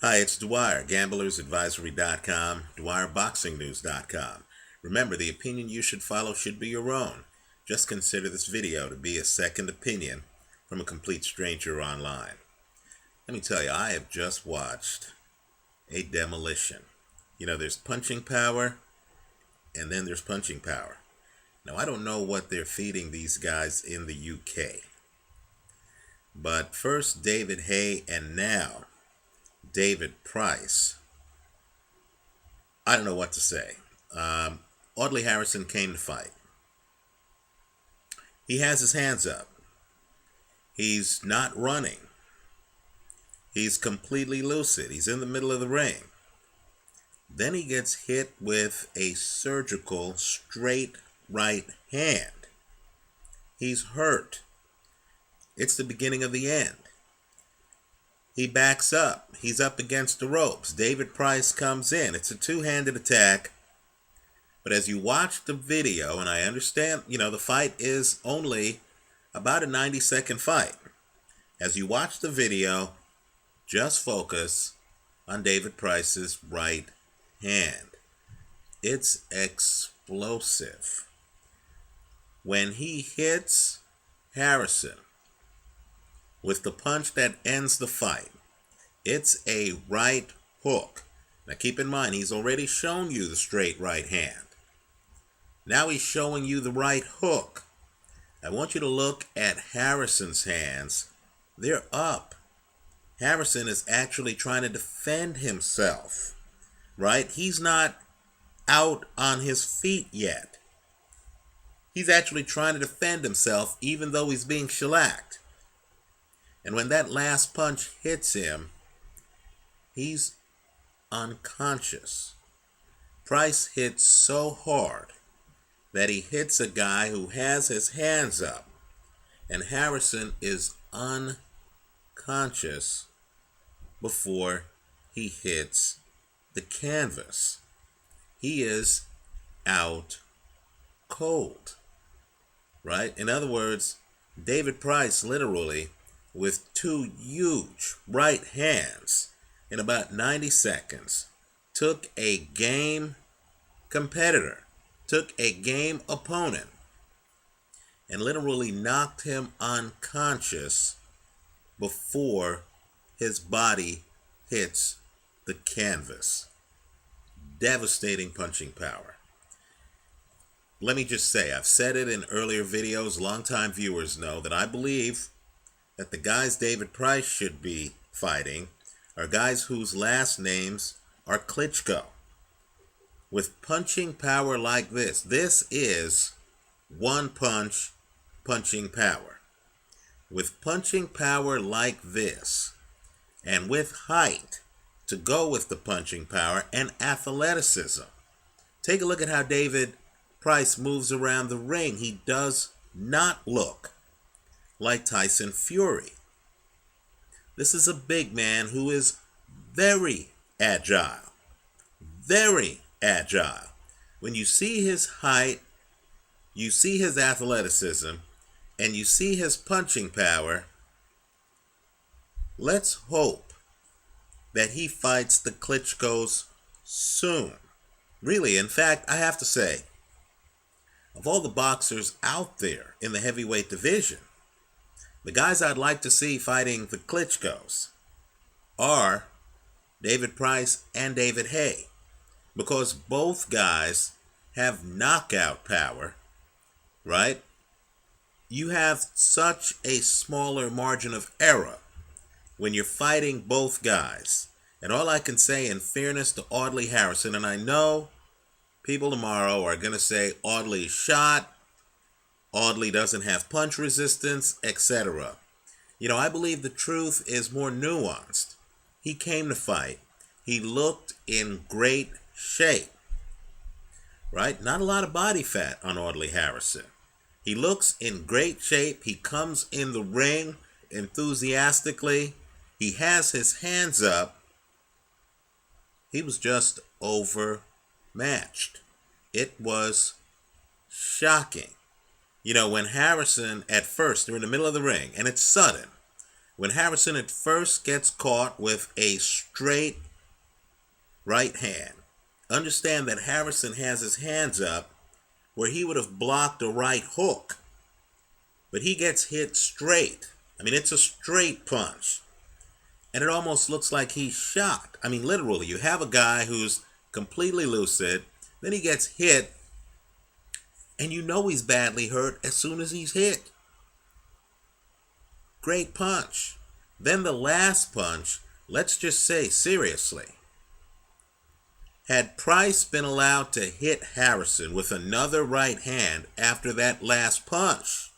Hi, it's Dwyer, gamblersadvisory.com, dwyerboxingnews.com. Remember, the opinion you should follow should be your own. Just consider this video to be a second opinion from a complete stranger online. Let me tell you, I have just watched a demolition. There's punching power, and then there's punching power. Now, I don't know what they're feeding these guys in the UK. But first David Haye and now David Price. I don't know what to say. Audley Harrison came to fight. He has his hands up. He's not running. He's completely lucid. He's in the middle of the ring. Then he gets hit with a surgical straight right hand. He's hurt. It's the beginning of the end. He backs up. He's up against the ropes. David Price comes in. It's a two-handed attack. But as you watch the video, and I understand, the fight is only about a 90-second fight. As you watch the video, just focus on David Price's right hand. It's explosive. When he hits Harrison with the punch that ends the fight, it's a right hook. Now keep in mind, he's already shown you the straight right hand. Now he's showing you the right hook. I want you to look at Harrison's hands. They're up. Harrison is actually trying to defend himself, right? He's not out on his feet yet. He's actually trying to defend himself even though he's being shellacked. And when that last punch hits him, he's unconscious. Price hits so hard that he hits a guy who has his hands up, and Harrison is unconscious before he hits the canvas. He is out cold, right? In other words, David Price literally, with two huge right hands in about 90 seconds, took a game competitor, took a game opponent, and literally knocked him unconscious before his body hits the canvas. Devastating punching power. Let me just say, I've said it in earlier videos, longtime viewers know that I believe that the guys David Price should be fighting are guys whose last names are Klitschko. With punching power like this is one punch punching power. With punching power like this, and with height to go with the punching power and athleticism. Take a look at how David Price moves around the ring. He does not look like Tyson Fury. This is a big man who is very agile. Very agile. When you see his height, you see his athleticism, and you see his punching power, let's hope that he fights the Klitschkos soon. Really, in fact, I have to say, of all the boxers out there in the heavyweight division, the guys I'd like to see fighting the Klitschkos are David Price and David Haye, because both guys have knockout power, right? You have such a smaller margin of error when you're fighting both guys. And all I can say, in fairness to Audley Harrison, and I know people tomorrow are going to say Audley's shot, Audley doesn't have punch resistance, etc. I believe the truth is more nuanced. He came to fight. He looked in great shape, right? Not a lot of body fat on Audley Harrison. He looks in great shape. He comes in the ring enthusiastically. He has his hands up. He was just overmatched. It was shocking. When Harrison, at first, they're in the middle of the ring, and it's sudden. When Harrison at first gets caught with a straight right hand, understand that Harrison has his hands up where he would have blocked a right hook, but he gets hit straight. I mean, it's a straight punch. And it almost looks like he's shocked. I mean, literally, you have a guy who's completely lucid, then he gets hit, and you know he's badly hurt as soon as he's hit. Great punch. Then the last punch, let's just say, seriously, had Price been allowed to hit Harrison with another right hand after that last punch,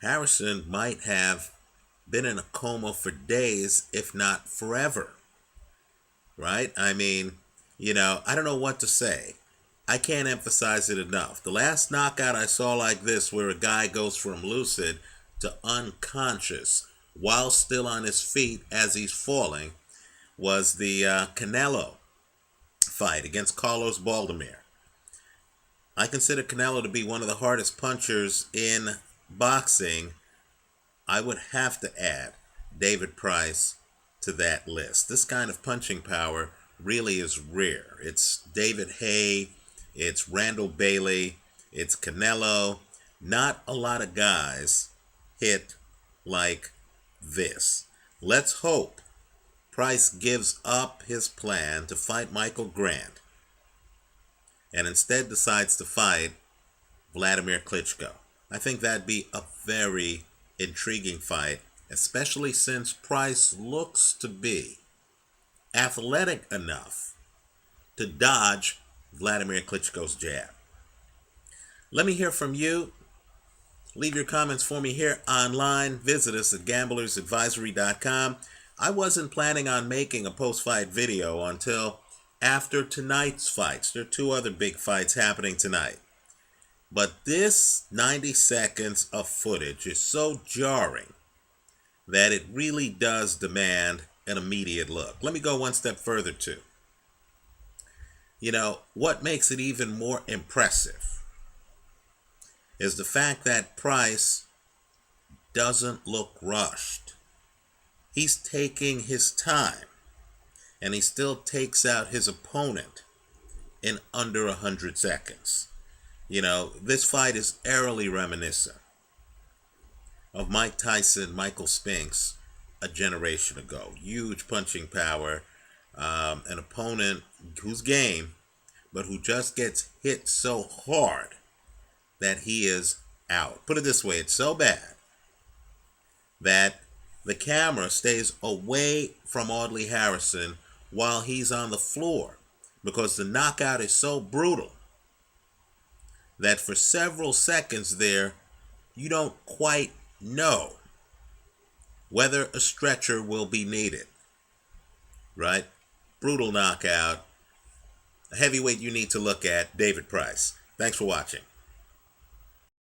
Harrison might have been in a coma for days, if not forever. Right? I mean, I don't know what to say. I can't emphasize it enough. The last knockout I saw like this, where a guy goes from lucid to unconscious while still on his feet as he's falling, was the Canelo fight against Carlos Baldomir. I consider Canelo to be one of the hardest punchers in boxing. I would have to add David Price to that list. This kind of punching power really is rare. It's David Haye, it's Randall Bailey, it's Canelo. Not a lot of guys hit like this. Let's hope Price gives up his plan to fight Michael Grant and instead decides to fight Vladimir Klitschko. I think that'd be a very intriguing fight, especially since Price looks to be athletic enough to dodge Vladimir Klitschko's jab. Let me hear from you. Leave your comments for me here online. Visit us at gamblersadvisory.com. I wasn't planning on making a post-fight video until after tonight's fights. There are 2 other big fights happening tonight. But this 90 seconds of footage is so jarring that it really does demand an immediate look. Let me go one step further too. What makes it even more impressive is the fact that Price doesn't look rushed. He's taking his time, and he still takes out his opponent in under 100 seconds. This fight is eerily reminiscent of Mike Tyson, Michael Spinks a generation ago. Huge punching power, an opponent who's game, but who just gets hit so hard that he is out. Put it this way, it's so bad that the camera stays away from Audley Harrison while he's on the floor, because the knockout is so brutal that for several seconds there, you don't quite know whether a stretcher will be needed. Right? Brutal knockout. A heavyweight you need to look at, David Price. Thanks for watching.